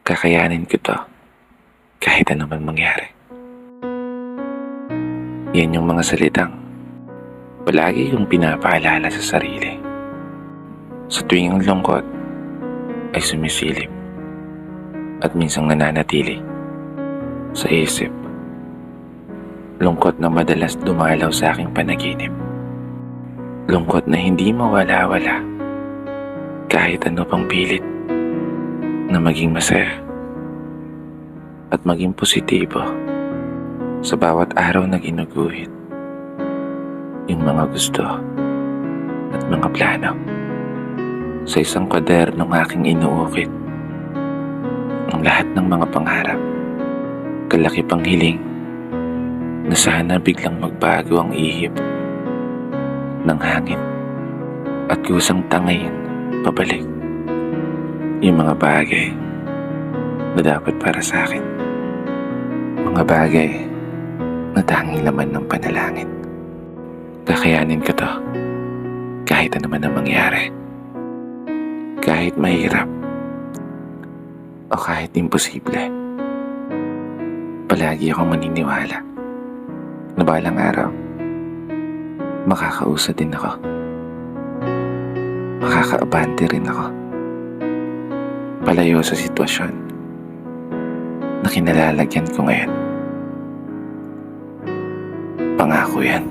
Kakayanin ko to kahit ano man mangyari. Yan yung mga salitang palagi kong pinapaalala sa sarili. Sa tuwing ang lungkot ay sumisilip at minsang nananatili sa isip. Lungkot na madalas dumalaw sa aking panaginip. Lungkot na hindi mawala-wala kahit ano pang pilit na maging masaya at maging positibo sa bawat araw na ginuguhit yung mga gusto at mga plano. Sa isang kwadernong aking inuukit ang lahat ng mga pangarap, kalaki pang hiling na sana biglang magbago ang ihip ng hangin at kusang tangayin pabalik yung mga bagay na dapat para sa akin. Mga bagay na tanging laman ng panalangin. Kakayanin ko to kahit ano man ang mangyari. Kahit mahirap o kahit imposible. Palagi akong maniniwala na balang araw makakausad din ako. Makakaabante rin ako. Palayo sa sitwasyon na kinalalagyan ko ngayon. Pangako yan.